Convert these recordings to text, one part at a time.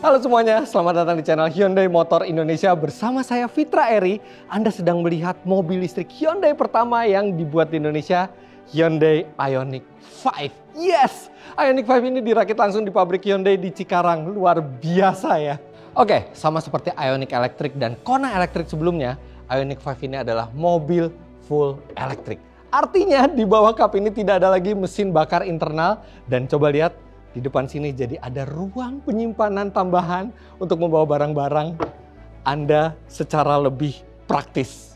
Halo semuanya, selamat datang di channel Hyundai Motor Indonesia. Bersama saya Fitra Eri. Anda sedang melihat mobil listrik Hyundai pertama yang dibuat di Indonesia, Hyundai Ioniq 5. Yes, Ioniq 5 ini dirakit langsung di pabrik Hyundai di Cikarang. Luar biasa ya. Oke, sama seperti Ioniq Electric dan Kona Electric sebelumnya, Ioniq 5 ini adalah mobil full elektrik. Artinya di bawah kap ini tidak ada lagi mesin bakar internal. Dan coba lihat, di depan sini jadi ada ruang penyimpanan tambahan untuk membawa barang-barang Anda secara lebih praktis.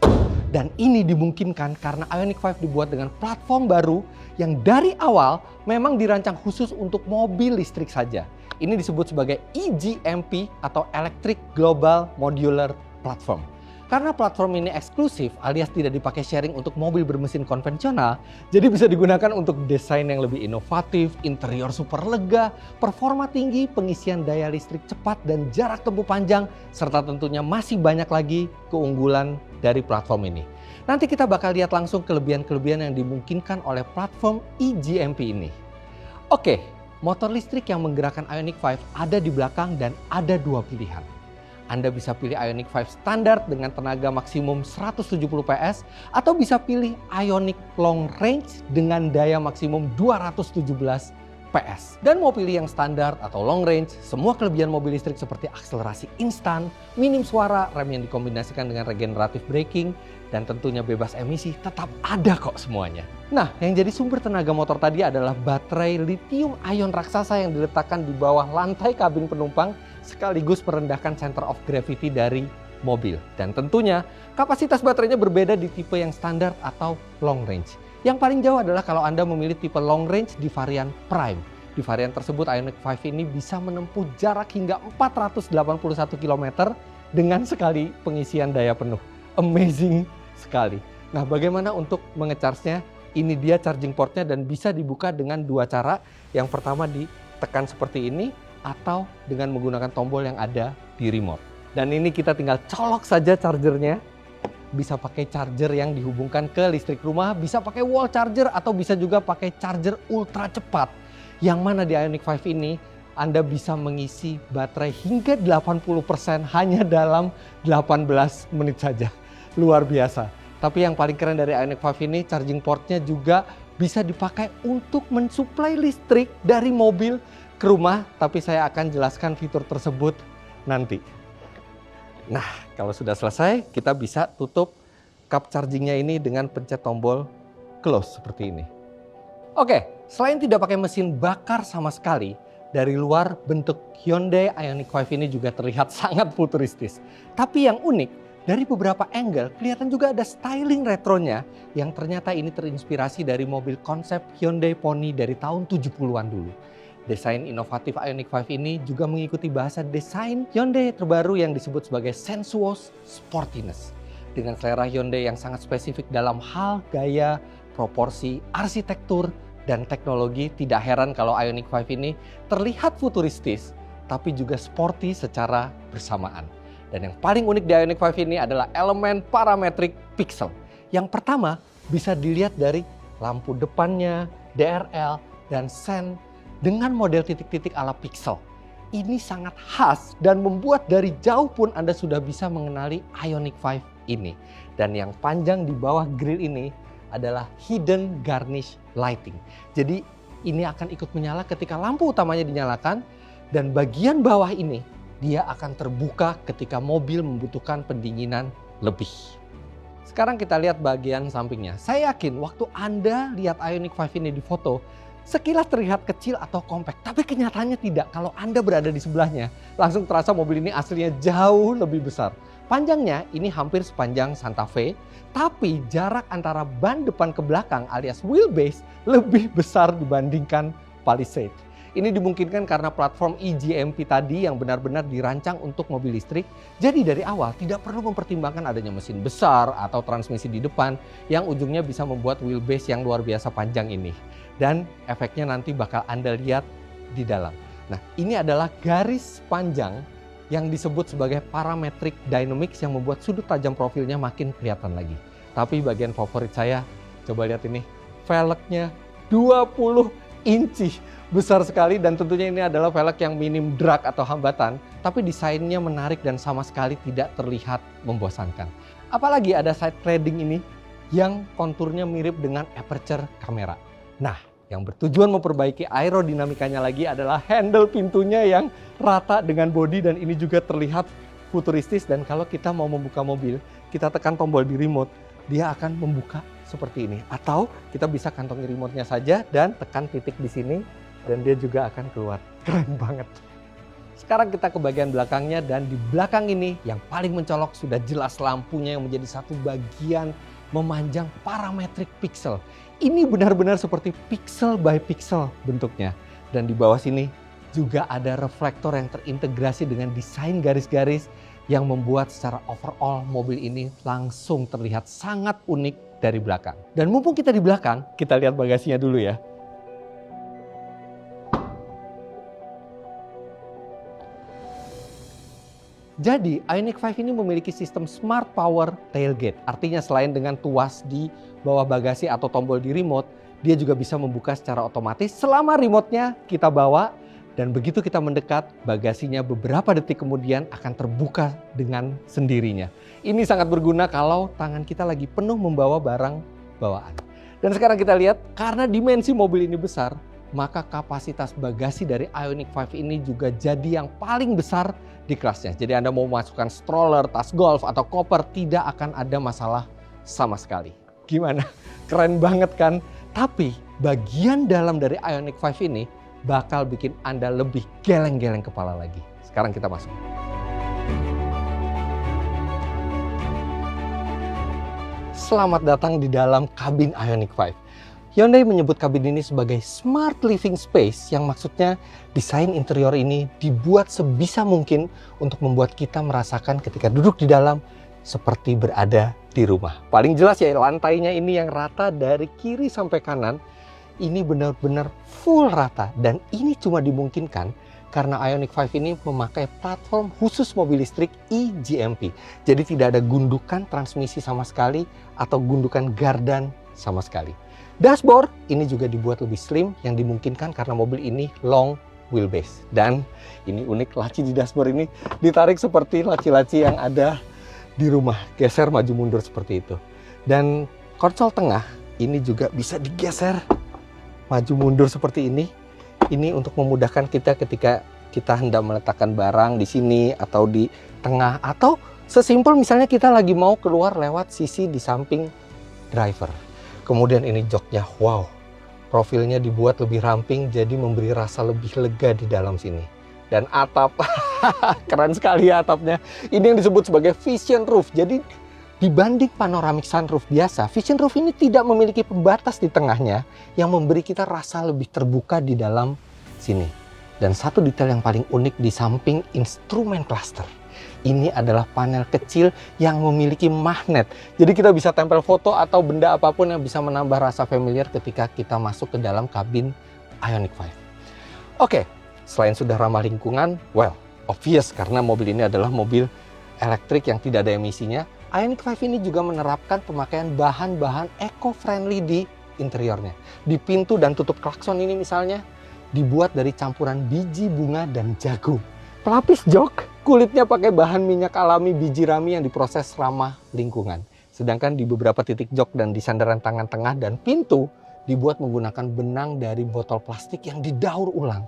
Dan ini dimungkinkan karena Ioniq 5 dibuat dengan platform baru yang dari awal memang dirancang khusus untuk mobil listrik saja. Ini disebut sebagai EGMP atau Electric Global Modular Platform. Karena platform ini eksklusif alias tidak dipakai sharing untuk mobil bermesin konvensional, jadi bisa digunakan untuk desain yang lebih inovatif, interior super lega, performa tinggi, pengisian daya listrik cepat dan jarak tempuh panjang, serta tentunya masih banyak lagi keunggulan dari platform ini. Nanti kita bakal lihat langsung kelebihan-kelebihan yang dimungkinkan oleh platform EGMP ini. Oke, motor listrik yang menggerakkan Ioniq 5 ada di belakang dan ada dua pilihan. Anda bisa pilih Ioniq 5 standar dengan tenaga maksimum 170 PS atau bisa pilih Ioniq Long Range dengan daya maksimum 217 PS. Dan mau pilih yang standar atau long range, semua kelebihan mobil listrik seperti akselerasi instan, minim suara, rem yang dikombinasikan dengan regenerative braking, dan tentunya bebas emisi tetap ada kok semuanya. Nah, yang jadi sumber tenaga motor tadi adalah baterai lithium ion raksasa yang diletakkan di bawah lantai kabin penumpang sekaligus merendahkan center of gravity dari mobil. Dan tentunya kapasitas baterainya berbeda di tipe yang standar atau long range. Yang paling jauh adalah kalau Anda memilih tipe long range di varian Prime. Di varian tersebut Ioniq 5 ini bisa menempuh jarak hingga 481 km dengan sekali pengisian daya penuh. Amazing sekali. Nah, bagaimana untuk mengecharge-nya? Ini dia charging portnya dan bisa dibuka dengan dua cara. Yang pertama ditekan seperti ini atau dengan menggunakan tombol yang ada di remote. Dan ini kita tinggal colok saja chargernya. Bisa pakai charger yang dihubungkan ke listrik rumah, bisa pakai wall charger atau bisa juga pakai charger ultra cepat. Yang mana di Ioniq 5 ini Anda bisa mengisi baterai hingga 80% hanya dalam 18 menit saja. Luar biasa. Tapi yang paling keren dari Ioniq 5 ini, charging portnya juga bisa dipakai untuk mensuplai listrik dari mobil ke rumah, tapi saya akan jelaskan fitur tersebut nanti. Nah, kalau sudah selesai, kita bisa tutup cup chargingnya ini dengan pencet tombol close seperti ini. Oke, selain tidak pakai mesin bakar sama sekali, dari luar bentuk Hyundai Ioniq 5 ini juga terlihat sangat futuristis. Tapi yang unik, dari beberapa angle kelihatan juga ada styling retronya yang ternyata ini terinspirasi dari mobil konsep Hyundai Pony dari tahun 70-an dulu. Desain inovatif Ioniq 5 ini juga mengikuti bahasa desain Hyundai terbaru yang disebut sebagai sensuous sportiness. Dengan selera Hyundai yang sangat spesifik dalam hal gaya, proporsi, arsitektur, dan teknologi, tidak heran kalau Ioniq 5 ini terlihat futuristis, tapi juga sporty secara bersamaan. Dan yang paling unik di Ioniq 5 ini adalah elemen parametric pixel. Yang pertama bisa dilihat dari lampu depannya, DRL, dan sen dengan model titik-titik ala pixel. Ini sangat khas dan membuat dari jauh pun Anda sudah bisa mengenali Ioniq 5 ini. Dan yang panjang di bawah grill ini adalah hidden garnish lighting. Jadi ini akan ikut menyala ketika lampu utamanya dinyalakan, dan bagian bawah ini dia akan terbuka ketika mobil membutuhkan pendinginan lebih. Sekarang kita lihat bagian sampingnya. Saya yakin waktu Anda lihat Ioniq 5 ini di foto, sekilas terlihat kecil atau compact, tapi kenyataannya tidak. Kalau Anda berada di sebelahnya, langsung terasa mobil ini aslinya jauh lebih besar. Panjangnya ini hampir sepanjang Santa Fe, tapi jarak antara ban depan ke belakang alias wheelbase lebih besar dibandingkan Palisade. Ini dimungkinkan karena platform EGMP tadi yang benar-benar dirancang untuk mobil listrik. Jadi dari awal tidak perlu mempertimbangkan adanya mesin besar atau transmisi di depan yang ujungnya bisa membuat wheelbase yang luar biasa panjang ini. Dan efeknya nanti bakal Anda lihat di dalam. Nah, ini adalah garis panjang yang disebut sebagai parametric dynamics yang membuat sudut tajam profilnya makin kelihatan lagi. Tapi bagian favorit saya, coba lihat ini, velgnya 20 inci. besar sekali dan tentunya ini adalah velg yang minim drag atau hambatan, tapi desainnya menarik dan sama sekali tidak terlihat membosankan. Apalagi ada side cladding ini yang konturnya mirip dengan aperture kamera. Nah, yang bertujuan memperbaiki aerodinamikanya lagi adalah handle pintunya yang rata dengan bodi dan ini juga terlihat futuristis, dan kalau kita mau membuka mobil, kita tekan tombol di remote, dia akan membuka seperti ini. Atau kita bisa kantongi remote-nya saja dan tekan titik di sini dan dia juga akan keluar. Keren banget. Sekarang kita ke bagian belakangnya, dan di belakang ini yang paling mencolok sudah jelas lampunya yang menjadi satu bagian memanjang parametric pixel. Ini benar-benar seperti pixel by pixel bentuknya. Dan di bawah sini juga ada reflektor yang terintegrasi dengan desain garis-garis yang membuat secara overall mobil ini langsung terlihat sangat unik dari belakang. Dan mumpung kita di belakang, kita lihat bagasinya dulu ya. Jadi Ioniq 5 ini memiliki sistem Smart Power Tailgate. Artinya selain dengan tuas di bawah bagasi atau tombol di remote, dia juga bisa membuka secara otomatis selama remote-nya kita bawa. Dan begitu kita mendekat, bagasinya beberapa detik kemudian akan terbuka dengan sendirinya. Ini sangat berguna kalau tangan kita lagi penuh membawa barang bawaan. Dan sekarang kita lihat, karena dimensi mobil ini besar, maka kapasitas bagasi dari Ioniq 5 ini juga jadi yang paling besar di kelasnya. Jadi Anda mau masukkan stroller, tas golf, atau koper, tidak akan ada masalah sama sekali. Gimana? Keren banget kan? Tapi bagian dalam dari Ioniq 5 ini bakal bikin Anda lebih geleng-geleng kepala lagi. Sekarang kita masuk. Selamat datang di dalam kabin Ioniq 5. Hyundai menyebut kabin ini sebagai smart living space, yang maksudnya desain interior ini dibuat sebisa mungkin untuk membuat kita merasakan ketika duduk di dalam seperti berada di rumah. Paling jelas ya, lantainya ini yang rata dari kiri sampai kanan. Ini benar-benar full rata, dan ini cuma dimungkinkan karena Ioniq 5 ini memakai platform khusus mobil listrik eGMP. Jadi tidak ada gundukan transmisi sama sekali atau gundukan gardan sama sekali. Dashboard ini juga dibuat lebih slim, yang dimungkinkan karena mobil ini long wheelbase. Dan ini unik, laci di dashboard ini ditarik seperti laci-laci yang ada di rumah, geser maju mundur seperti itu. Dan konsol tengah ini juga bisa digeser maju mundur seperti ini. Ini untuk memudahkan kita ketika kita hendak meletakkan barang di sini atau di tengah, atau sesimpel misalnya kita lagi mau keluar lewat sisi di samping driver. Kemudian ini joknya, wow, profilnya dibuat lebih ramping, jadi memberi rasa lebih lega di dalam sini. Dan atap, keren sekali ya atapnya. Ini yang disebut sebagai vision roof. Jadi dibanding panoramic sunroof biasa, vision roof ini tidak memiliki pembatas di tengahnya yang memberi kita rasa lebih terbuka di dalam sini. Dan satu detail yang paling unik di samping instrumen cluster, ini adalah panel kecil yang memiliki magnet. Jadi kita bisa tempel foto atau benda apapun yang bisa menambah rasa familiar ketika kita masuk ke dalam kabin Ioniq 5. Oke, selain sudah ramah lingkungan, well, obvious karena mobil ini adalah mobil elektrik yang tidak ada emisinya. Ioniq 5 ini juga menerapkan pemakaian bahan-bahan eco-friendly di interiornya. Di pintu dan tutup klakson ini misalnya dibuat dari campuran biji bunga dan jagung. Pelapis jok kulitnya pakai bahan minyak alami biji rami yang diproses ramah lingkungan. Sedangkan di beberapa titik jok dan di sandaran tangan tengah dan pintu dibuat menggunakan benang dari botol plastik yang didaur ulang.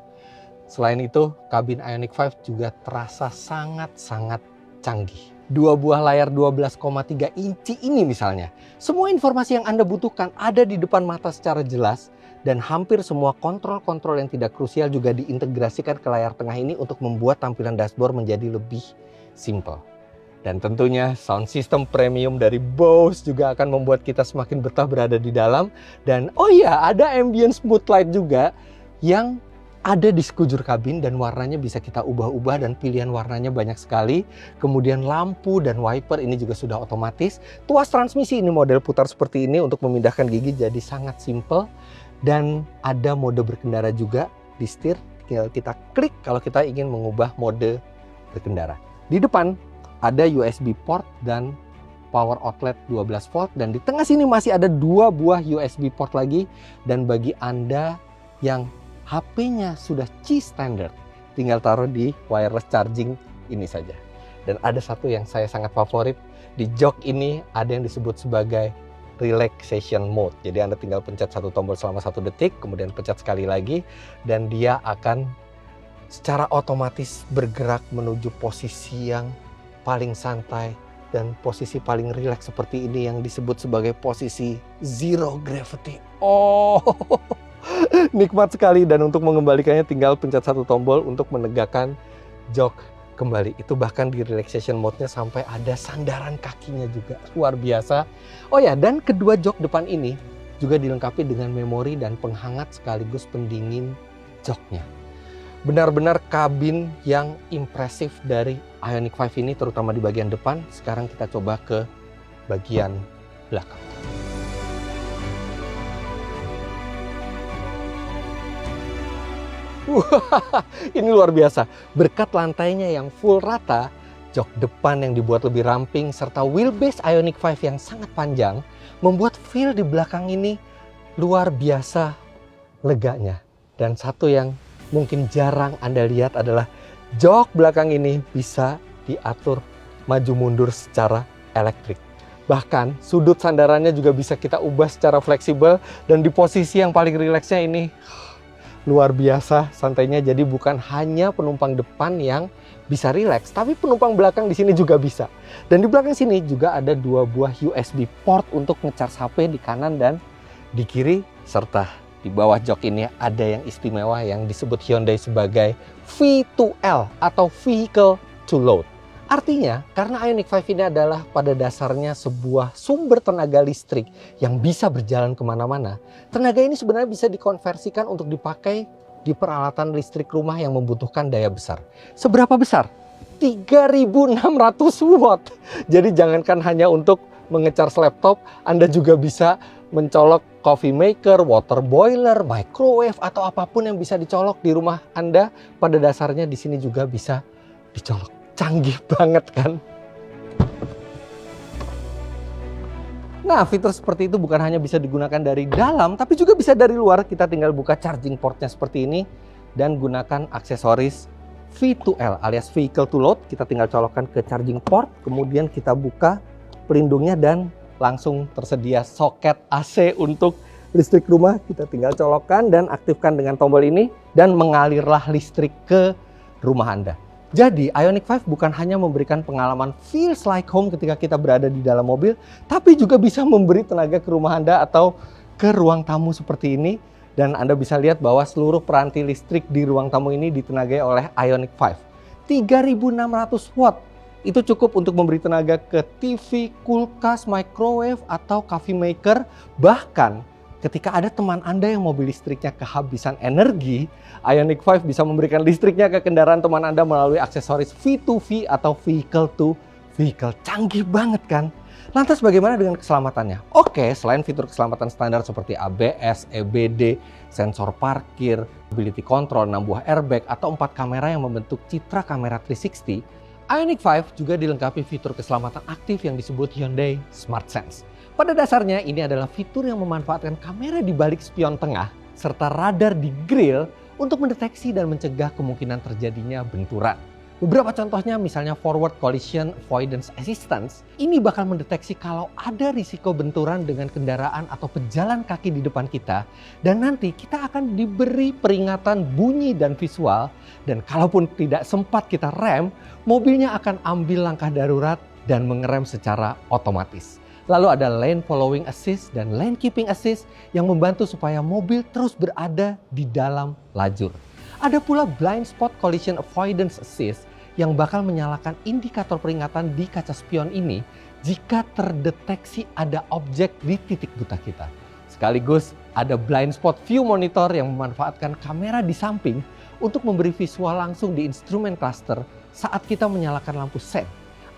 Selain itu, kabin Ioniq 5 juga terasa sangat-sangat canggih. 2 buah layar 12,3 inci ini misalnya. Semua informasi yang Anda butuhkan ada di depan mata secara jelas, dan hampir semua kontrol-kontrol yang tidak krusial juga diintegrasikan ke layar tengah ini untuk membuat tampilan dashboard menjadi lebih simple. Dan tentunya sound system premium dari Bose juga akan membuat kita semakin betah berada di dalam. Dan oh iya, ada ambient smooth light juga yang ada di sekujur kabin, dan warnanya bisa kita ubah-ubah dan pilihan warnanya banyak sekali. Kemudian lampu dan wiper ini juga sudah otomatis. Tuas transmisi ini model putar seperti ini untuk memindahkan gigi, jadi sangat simple. Dan ada mode berkendara juga di setir, tinggal kita klik kalau kita ingin mengubah mode berkendara. Di depan ada USB port dan power outlet 12 volt, dan di tengah sini masih ada 2 buah USB port lagi. Dan bagi Anda yang HP-nya sudah Qi standard. Tinggal taruh di wireless charging ini saja. Dan ada satu yang saya sangat favorit, di jok ini ada yang disebut sebagai relaxation mode. Jadi Anda tinggal pencet satu tombol selama 1 detik, kemudian pencet sekali lagi, dan dia akan secara otomatis bergerak menuju posisi yang paling santai dan posisi paling rileks seperti ini yang disebut sebagai posisi zero gravity. Oh, nikmat sekali. Dan untuk mengembalikannya tinggal pencet satu tombol untuk menegakkan jok kembali. Itu bahkan di relaxation mode-nya sampai ada sandaran kakinya juga. Luar biasa. Oh ya, dan kedua jok depan ini juga dilengkapi dengan memori dan penghangat sekaligus pendingin joknya. Benar-benar kabin yang impresif dari Ioniq 5 ini, terutama di bagian depan. Sekarang kita coba ke bagian belakang. Ini luar biasa. Berkat lantainya yang full rata, jok depan yang dibuat lebih ramping, serta wheelbase Ioniq 5 yang sangat panjang, membuat feel di belakang ini luar biasa leganya. Dan satu yang mungkin jarang Anda lihat adalah jok belakang ini bisa diatur maju mundur secara elektrik. Bahkan sudut sandarannya juga bisa kita ubah secara fleksibel, dan di posisi yang paling rileksnya ini luar biasa santainya. Jadi bukan hanya penumpang depan yang bisa rileks, tapi penumpang belakang di sini juga bisa. Dan di belakang sini juga ada 2 buah USB port untuk ngecas HP di kanan dan di kiri, serta di bawah jok ini ada yang istimewa yang disebut Hyundai sebagai V2L atau Vehicle to Load. Artinya, karena Ioniq 5 ini adalah pada dasarnya sebuah sumber tenaga listrik yang bisa berjalan kemana-mana, tenaga ini sebenarnya bisa dikonversikan untuk dipakai di peralatan listrik rumah yang membutuhkan daya besar. Seberapa besar? 3.600 watt. Jadi jangankan hanya untuk mengecas laptop, Anda juga bisa mencolok coffee maker, water boiler, microwave, atau apapun yang bisa dicolok di rumah Anda. Pada dasarnya di sini juga bisa dicolok. Canggih banget kan? Nah, fitur seperti itu bukan hanya bisa digunakan dari dalam, tapi juga bisa dari luar. Kita tinggal buka charging portnya seperti ini dan gunakan aksesoris V2L alias Vehicle to Load. Kita tinggal colokkan ke charging port, kemudian kita buka pelindungnya dan langsung tersedia soket AC untuk listrik rumah. Kita tinggal colokkan dan aktifkan dengan tombol ini dan mengalirlah listrik ke rumah Anda. Jadi Ioniq 5 bukan hanya memberikan pengalaman feels like home ketika kita berada di dalam mobil, tapi juga bisa memberi tenaga ke rumah Anda atau ke ruang tamu seperti ini. Dan Anda bisa lihat bahwa seluruh peranti listrik di ruang tamu ini ditenagai oleh Ioniq 5. 3.600 watt. Itu cukup untuk memberi tenaga ke TV, kulkas, microwave, atau coffee maker. Bahkan ketika ada teman Anda yang mobil listriknya kehabisan energi, Ioniq 5 bisa memberikan listriknya ke kendaraan teman Anda melalui aksesoris V2V atau Vehicle to Vehicle. Canggih banget kan? Lantas bagaimana dengan keselamatannya? Oke, selain fitur keselamatan standar seperti ABS, EBD, sensor parkir, mobility control, 6 buah airbag, atau 4 kamera yang membentuk citra kamera 360, Ioniq 5 juga dilengkapi fitur keselamatan aktif yang disebut Hyundai Smart Sense. Pada dasarnya ini adalah fitur yang memanfaatkan kamera di balik spion tengah serta radar di grill untuk mendeteksi dan mencegah kemungkinan terjadinya benturan. Beberapa contohnya misalnya Forward Collision Avoidance Assistance. Ini bakal mendeteksi kalau ada risiko benturan dengan kendaraan atau pejalan kaki di depan kita. Dan nanti kita akan diberi peringatan bunyi dan visual. Dan kalaupun tidak sempat kita rem, mobilnya akan ambil langkah darurat dan mengerem secara otomatis. Lalu ada Lane Following Assist dan Lane Keeping Assist yang membantu supaya mobil terus berada di dalam lajur. Ada pula Blind Spot Collision Avoidance Assist yang bakal menyalakan indikator peringatan di kaca spion ini jika terdeteksi ada objek di titik buta kita. Sekaligus ada Blind Spot View Monitor yang memanfaatkan kamera di samping untuk memberi visual langsung di instrumen cluster saat kita menyalakan lampu sen.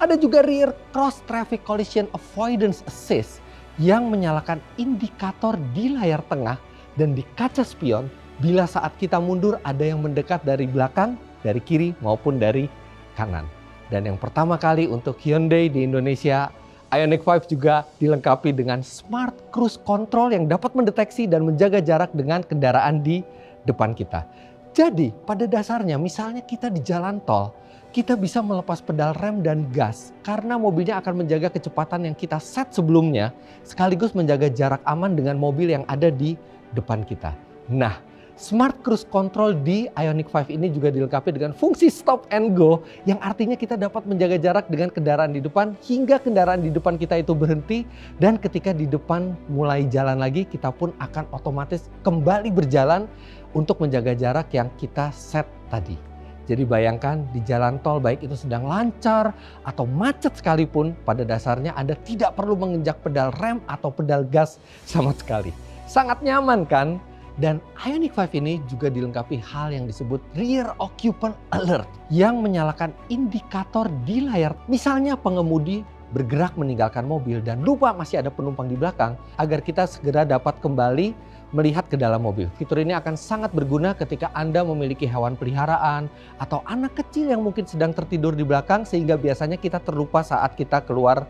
Ada juga Rear Cross Traffic Collision Avoidance Assist yang menyalakan indikator di layar tengah dan di kaca spion bila saat kita mundur ada yang mendekat dari belakang, dari kiri maupun dari kanan. Dan yang pertama kali untuk Hyundai di Indonesia, Ioniq 5 juga dilengkapi dengan Smart Cruise Control yang dapat mendeteksi dan menjaga jarak dengan kendaraan di depan kita. Jadi pada dasarnya misalnya kita di jalan tol, kita bisa melepas pedal rem dan gas karena mobilnya akan menjaga kecepatan yang kita set sebelumnya sekaligus menjaga jarak aman dengan mobil yang ada di depan kita. Nah, Smart Cruise Control di Ioniq 5 ini juga dilengkapi dengan fungsi stop and go yang artinya kita dapat menjaga jarak dengan kendaraan di depan hingga kendaraan di depan kita itu berhenti, dan ketika di depan mulai jalan lagi kita pun akan otomatis kembali berjalan untuk menjaga jarak yang kita set tadi. Jadi bayangkan di jalan tol baik itu sedang lancar atau macet sekalipun, pada dasarnya Anda tidak perlu menginjak pedal rem atau pedal gas sama sekali. Sangat nyaman kan? Dan Ioniq 5 ini juga dilengkapi hal yang disebut Rear Occupant Alert yang menyalakan indikator di layar. Misalnya pengemudi bergerak meninggalkan mobil dan lupa masih ada penumpang di belakang, agar kita segera dapat kembali melihat ke dalam mobil. Fitur ini akan sangat berguna ketika Anda memiliki hewan peliharaan atau anak kecil yang mungkin sedang tertidur di belakang sehingga biasanya kita terlupa saat kita keluar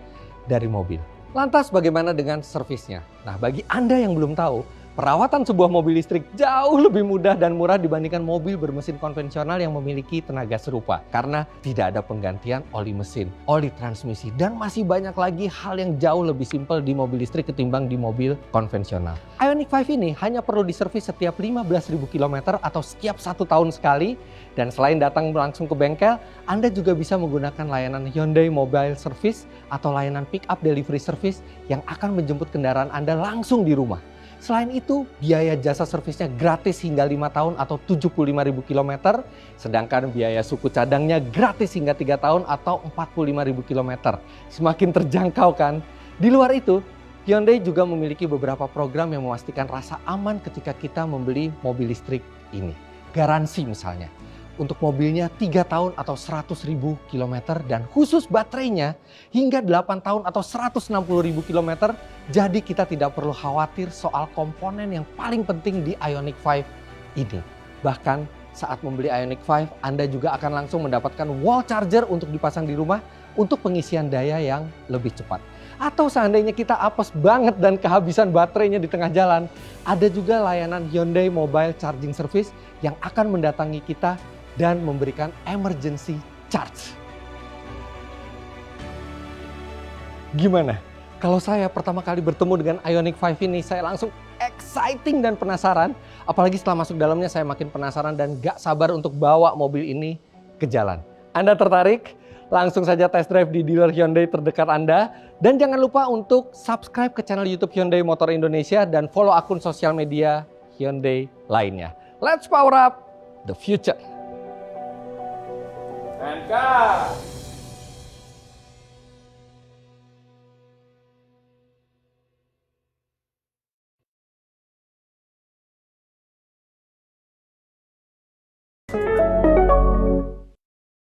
dari mobil. Lantas bagaimana dengan servisnya? Nah, bagi Anda yang belum tahu, perawatan sebuah mobil listrik jauh lebih mudah dan murah dibandingkan mobil bermesin konvensional yang memiliki tenaga serupa. Karena tidak ada penggantian oli mesin, oli transmisi, dan masih banyak lagi hal yang jauh lebih simpel di mobil listrik ketimbang di mobil konvensional. Ioniq 5 ini hanya perlu diservis setiap 15.000 km atau setiap 1 tahun sekali. Dan selain datang langsung ke bengkel, Anda juga bisa menggunakan layanan Hyundai Mobile Service atau layanan pick up delivery service yang akan menjemput kendaraan Anda langsung di rumah. Selain itu, biaya jasa servisnya gratis hingga 5 tahun atau 75.000 km, sedangkan biaya suku cadangnya gratis hingga 3 tahun atau 45.000 km. Semakin terjangkau kan? Di luar itu, Hyundai juga memiliki beberapa program yang memastikan rasa aman ketika kita membeli mobil listrik ini. Garansi misalnya, untuk mobilnya 3 tahun atau 100.000 km, dan khusus baterainya hingga 8 tahun atau 160.000 km. Jadi kita tidak perlu khawatir soal komponen yang paling penting di Ioniq 5 ini. Bahkan saat membeli Ioniq 5, Anda juga akan langsung mendapatkan wall charger untuk dipasang di rumah untuk pengisian daya yang lebih cepat. Atau seandainya kita apes banget dan kehabisan baterainya di tengah jalan, ada juga layanan Hyundai Mobile Charging Service yang akan mendatangi kita dan memberikan emergency charge. Gimana? Kalau saya pertama kali bertemu dengan Ioniq 5 ini, saya langsung exciting dan penasaran. Apalagi setelah masuk dalamnya, saya makin penasaran dan gak sabar untuk bawa mobil ini ke jalan. Anda tertarik? Langsung saja test drive di dealer Hyundai terdekat Anda. Dan jangan lupa untuk subscribe ke channel YouTube Hyundai Motor Indonesia dan follow akun sosial media Hyundai lainnya. Let's power up the future! And gas!